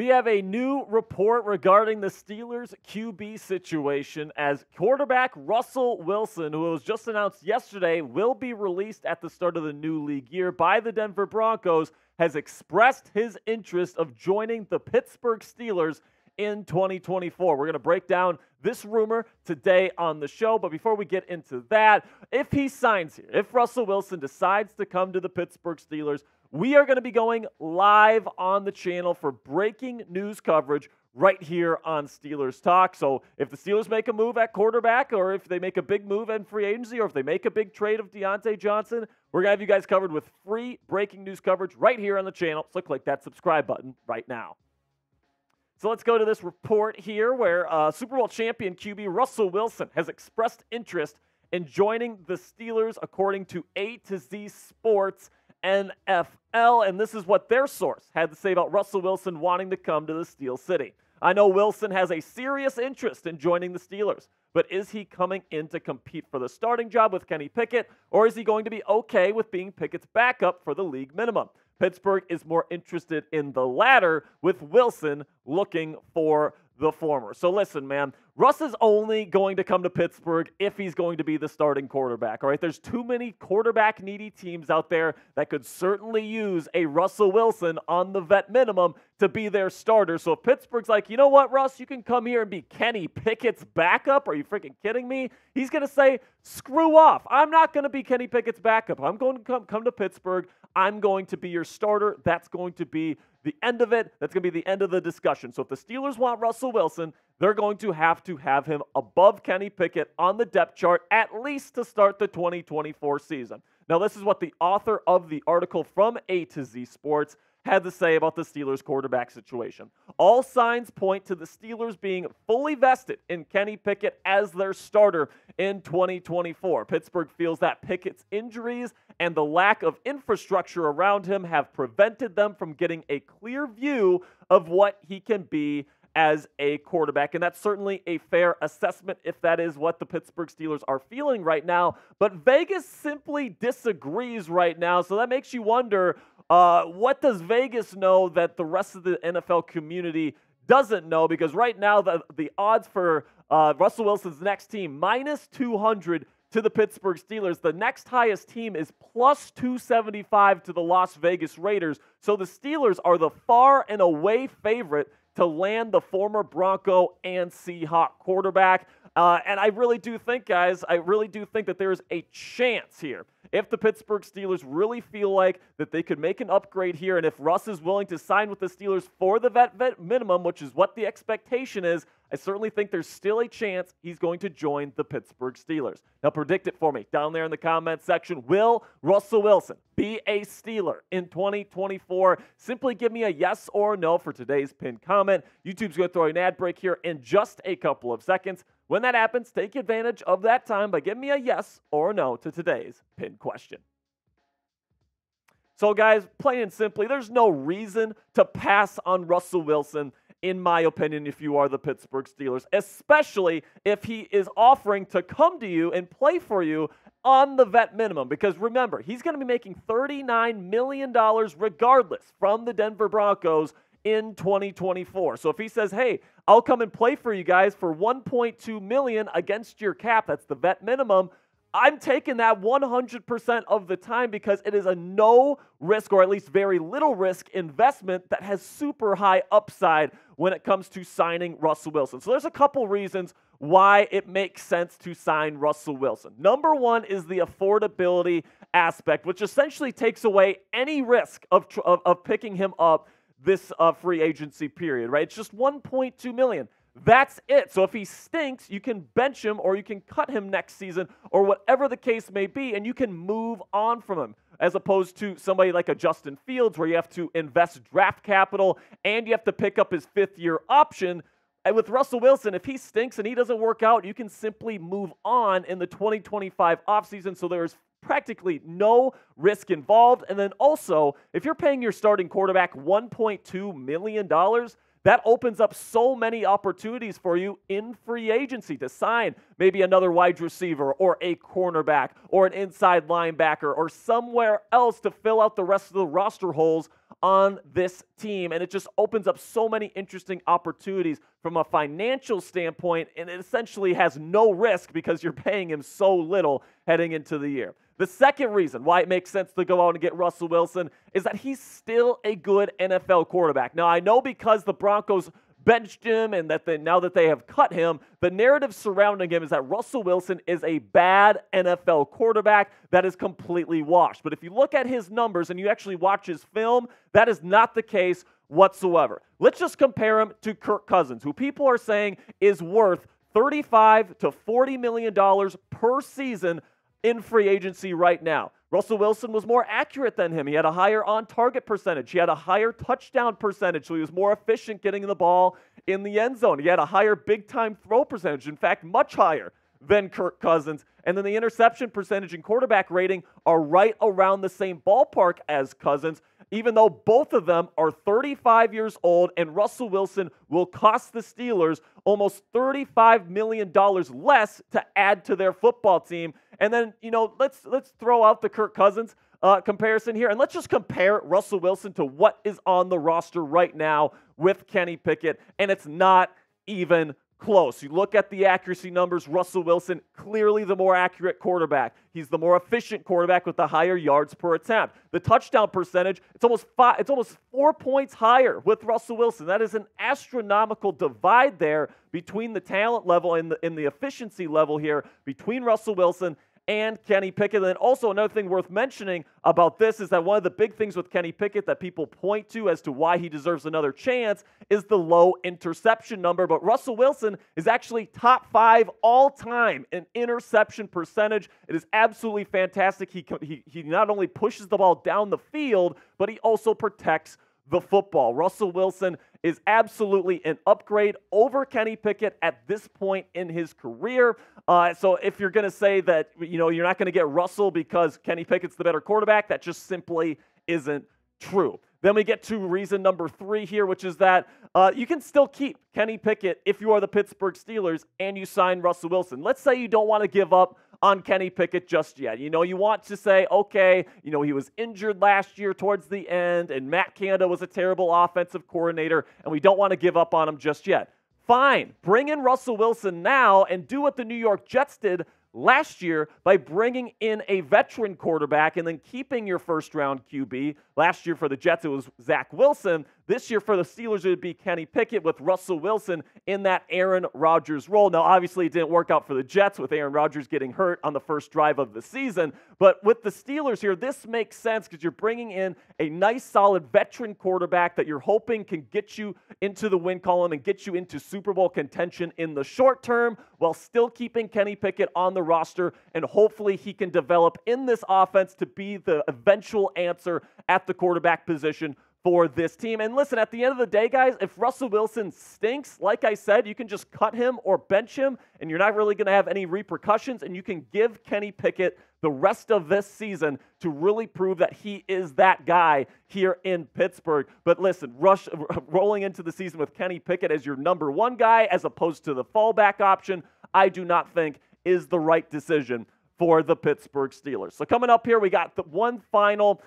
We have a new report regarding the Steelers QB situation as quarterback Russell Wilson, who was just announced yesterday, will be released at the start of the new league year by the Denver Broncos, has expressed his interest of joining the Pittsburgh Steelers in 2024. We're going to break down this rumor today on the show, but before we get into that, if he signs here, if Russell Wilson decides to come to the Pittsburgh Steelers, we are going to be going live on the channel for breaking news coverage right here on Steelers Talk. So if the Steelers make a move at quarterback, or if they make a big move in free agency, or if they make a big trade of Deontay Johnson, we're going to have you guys covered with free breaking news coverage right here on the channel. So click that subscribe button right now. So let's go to this report here where Super Bowl champion QB Russell Wilson has expressed interest in joining the Steelers, according to A to Z Sports NFL, and this is what their source had to say about Russell Wilson wanting to come to the Steel City. I know Wilson has a serious interest in joining the Steelers, but is he coming in to compete for the starting job with Kenny Pickett, or is he going to be okay with being Pickett's backup for the league minimum? Pittsburgh is more interested in the latter, with Wilson looking for the former. So listen, man, Russ is only going to come to Pittsburgh if he's going to be the starting quarterback, all right? There's too many quarterback-needy teams out there that could certainly use a Russell Wilson on the vet minimum to be their starter. So if Pittsburgh's like, you know what, Russ, you can come here and be Kenny Pickett's backup. Are you freaking kidding me? He's going to say, screw off. I'm not going to be Kenny Pickett's backup. I'm going to come to Pittsburgh. I'm going to be your starter. That's going to be the end of it. That's going to be the end of the discussion. So if the Steelers want Russell Wilson, they're going to have him above Kenny Pickett on the depth chart, at least to start the 2024 season. Now, this is what the author of the article from A to Z Sports had to say about the Steelers quarterback situation. All signs point to the Steelers being fully vested in Kenny Pickett as their starter in 2024. Pittsburgh feels that Pickett's injuries and the lack of infrastructure around him have prevented them from getting a clear view of what he can be as a quarterback. And that's certainly a fair assessment if that is what the Pittsburgh Steelers are feeling right now. But Vegas simply disagrees right now. So that makes you wonder, what does Vegas know that the rest of the NFL community doesn't know? Because right now, the odds for Russell Wilson's next team, minus 200 to the Pittsburgh Steelers. The next highest team is plus 275 to the Las Vegas Raiders. So the Steelers are the far and away favorite to land the former Bronco and Seahawk quarterback. And I really do think, guys, that there's a chance here. If the Pittsburgh Steelers really feel like that they could make an upgrade here, and if Russ is willing to sign with the Steelers for the vet minimum, which is what the expectation is, I certainly think there's still a chance he's going to join the Pittsburgh Steelers. Now predict it for me down there in the comment section. Will Russell Wilson be a Steeler in 2024? Simply give me a yes or no for today's pinned comment. YouTube's going to throw an ad break here in just a couple of seconds. When that happens, take advantage of that time by giving me a yes or no to today's pinned question. So guys, plain and simply, there's no reason to pass on Russell Wilson, in my opinion, if you are the Pittsburgh Steelers, especially if he is offering to come to you and play for you on the vet minimum. Because remember, he's going to be making $39 million regardless from the Denver Broncos in 2024. So if he says, hey, I'll come and play for you guys for $1.2 million against your cap, that's the vet minimum, I'm taking that 100% of the time because it is a no risk, or at least very little risk investment that has super high upside when it comes to signing Russell Wilson. So there's a couple reasons why it makes sense to sign Russell Wilson. Number one is the affordability aspect, which essentially takes away any risk of picking him up this free agency period, right? It's just $1.2 million. That's it. So if he stinks, you can bench him or you can cut him next season or whatever the case may be, and you can move on from him, as opposed to somebody like a Justin Fields where you have to invest draft capital and you have to pick up his fifth-year option. And with Russell Wilson, if he stinks and he doesn't work out, you can simply move on in the 2025 offseason. So there's practically no risk involved. And then also, if you're paying your starting quarterback $1.2 million, that opens up so many opportunities for you in free agency to sign maybe another wide receiver or a cornerback or an inside linebacker or somewhere else to fill out the rest of the roster holes on this team, and it just opens up so many interesting opportunities from a financial standpoint, and it essentially has no risk because you're paying him so little heading into the year. The second reason why it makes sense to go out and get Russell Wilson is that he's still a good NFL quarterback. Now, I know because the Broncos benched him and that now that they have cut him, the narrative surrounding him is that Russell Wilson is a bad NFL quarterback that is completely washed. But if you look at his numbers and you actually watch his film, that is not the case whatsoever. Let's just compare him to Kirk Cousins, who people are saying is worth $35 to $40 million per season in free agency right now. Russell Wilson was more accurate than him. He had a higher on-target percentage. He had a higher touchdown percentage, so he was more efficient getting the ball in the end zone. He had a higher big-time throw percentage, in fact, much higher than Kirk Cousins. And then the interception percentage and quarterback rating are right around the same ballpark as Cousins, even though both of them are 35 years old, and Russell Wilson will cost the Steelers almost $35 million less to add to their football team. And then, let's throw out the Kirk Cousins comparison here, and let's just compare Russell Wilson to what is on the roster right now with Kenny Pickett, and it's not even close. You look at the accuracy numbers, Russell Wilson, clearly the more accurate quarterback. He's the more efficient quarterback with the higher yards per attempt. The touchdown percentage, it's almost 4 points higher with Russell Wilson. That is an astronomical divide there between the talent level and the efficiency level here between Russell Wilson and Kenny Pickett. And then also another thing worth mentioning about this is that one of the big things with Kenny Pickett that people point to as to why he deserves another chance is the low interception number. But Russell Wilson is actually top 5 all time in interception percentage. It is absolutely fantastic. He not only pushes the ball down the field, but he also protects the football. Russell Wilson is absolutely an upgrade over Kenny Pickett at this point in his career. So if you're going to say that, you're not going to get Russell because Kenny Pickett's the better quarterback, that just simply isn't true. Then we get to reason number 3 here, which is that you can still keep Kenny Pickett if you are the Pittsburgh Steelers and you sign Russell Wilson. Let's say you don't want to give up on Kenny Pickett just yet. You want to say, okay, he was injured last year towards the end, and Matt Canada was a terrible offensive coordinator, and we don't want to give up on him just yet. Fine. Bring in Russell Wilson now and do what the New York Jets did last year by bringing in a veteran quarterback and then keeping your first-round QB. Last year for the Jets, it was Zach Wilson. This year for the Steelers, it would be Kenny Pickett with Russell Wilson in that Aaron Rodgers role. Now, obviously, it didn't work out for the Jets with Aaron Rodgers getting hurt on the first drive of the season. But with the Steelers here, this makes sense because you're bringing in a nice, solid veteran quarterback that you're hoping can get you into the win column and get you into Super Bowl contention in the short term while still keeping Kenny Pickett on the roster. And hopefully he can develop in this offense to be the eventual answer at the quarterback position for this team. And listen, at the end of the day, guys, if Russell Wilson stinks, like I said, you can just cut him or bench him, and you're not really going to have any repercussions, and you can give Kenny Pickett the rest of this season to really prove that he is that guy here in Pittsburgh. But listen, rolling into the season with Kenny Pickett as your number 1 guy as opposed to the fallback option, I do not think is the right decision for the Pittsburgh Steelers. So coming up here, we got the one final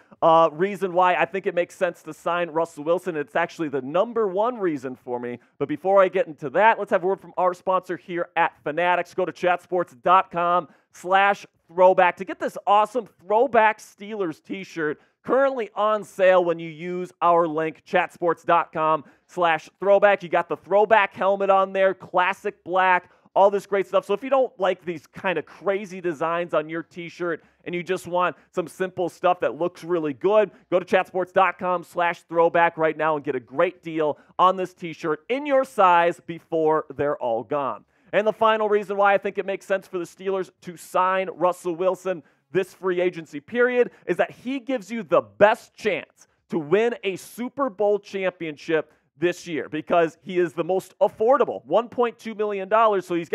reason why I think it makes sense to sign Russell Wilson. It's actually the number 1 reason for me. But before I get into that, let's have a word from our sponsor here at Fanatics. Go to chatsports.com/throwback to get this awesome Throwback Steelers t-shirt currently on sale when you use our link, chatsports.com/throwback. You got the throwback helmet on there, classic black, all this great stuff. So if you don't like these kind of crazy designs on your t-shirt and you just want some simple stuff that looks really good, go to chatsports.com/throwback right now and get a great deal on this t-shirt in your size before they're all gone. And the final reason why I think it makes sense for the Steelers to sign Russell Wilson this free agency period is that he gives you the best chance to win a Super Bowl championship this year because he is the most affordable, $1.2 million. So he's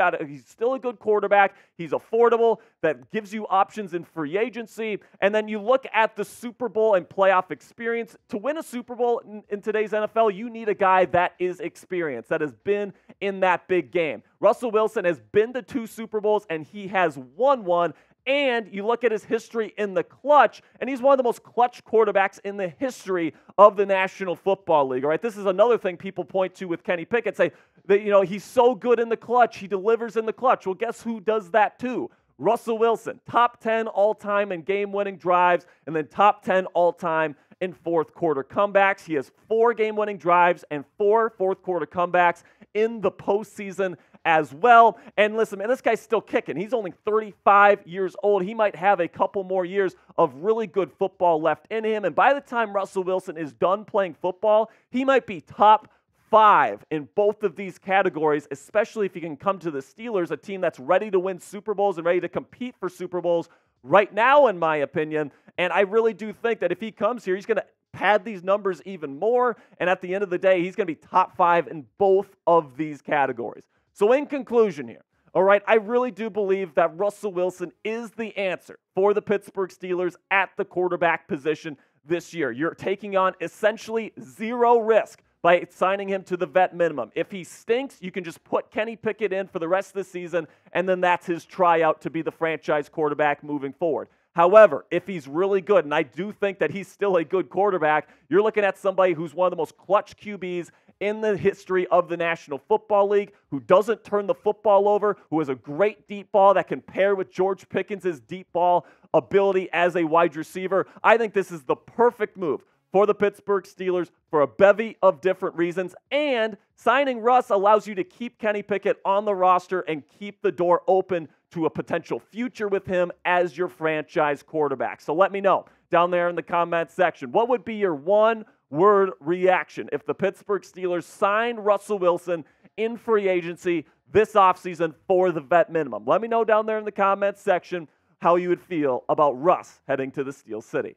still a good quarterback. He's affordable. That gives you options in free agency. And then you look at the Super Bowl and playoff experience. To win a Super Bowl in today's NFL, you need a guy that is experienced, that has been in that big game. Russell Wilson has been to 2 Super Bowls, and he has won one. And you look at his history in the clutch, and he's one of the most clutch quarterbacks in the history of the National Football League. All right, this is another thing people point to with Kenny Pickett, say that, he's so good in the clutch, he delivers in the clutch. Well, guess who does that too? Russell Wilson, top 10 all-time in game-winning drives, and then top 10 all-time in fourth-quarter comebacks. He has 4 game-winning drives and 4 fourth-quarter comebacks in the postseason as well. And listen, man, this guy's still kicking. He's only 35 years old. He might have a couple more years of really good football left in him. And by the time Russell Wilson is done playing football, he might be top 5 in both of these categories, especially if he can come to the Steelers, a team that's ready to win Super Bowls and ready to compete for Super Bowls right now, in my opinion. And I really do think that if he comes here, he's going to pad these numbers even more. And at the end of the day, he's going to be top 5 in both of these categories. So in conclusion here, all right, I really do believe that Russell Wilson is the answer for the Pittsburgh Steelers at the quarterback position this year. You're taking on essentially zero risk by signing him to the vet minimum. If he stinks, you can just put Kenny Pickett in for the rest of the season, and then that's his tryout to be the franchise quarterback moving forward. However, if he's really good, and I do think that he's still a good quarterback, you're looking at somebody who's one of the most clutch QBs in the history of the National Football League, who doesn't turn the football over, who has a great deep ball that can pair with George Pickens' deep ball ability as a wide receiver. I think this is the perfect move for the Pittsburgh Steelers for a bevy of different reasons. And signing Russ allows you to keep Kenny Pickett on the roster and keep the door open to a potential future with him as your franchise quarterback. So let me know down there in the comment section, what would be your one-word reaction if the Pittsburgh Steelers signed Russell Wilson in free agency this offseason for the vet minimum? Let me know down there in the comment section how you would feel about Russ heading to the Steel City.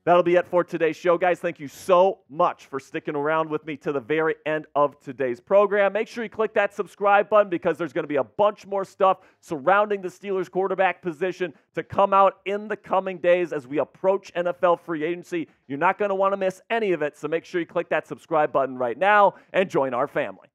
That'll be it for today's show, guys. Thank you so much for sticking around with me to the very end of today's program. Make sure you click that subscribe button because there's going to be a bunch more stuff surrounding the Steelers quarterback position to come out in the coming days as we approach NFL free agency. You're not going to want to miss any of it, so make sure you click that subscribe button right now and join our family.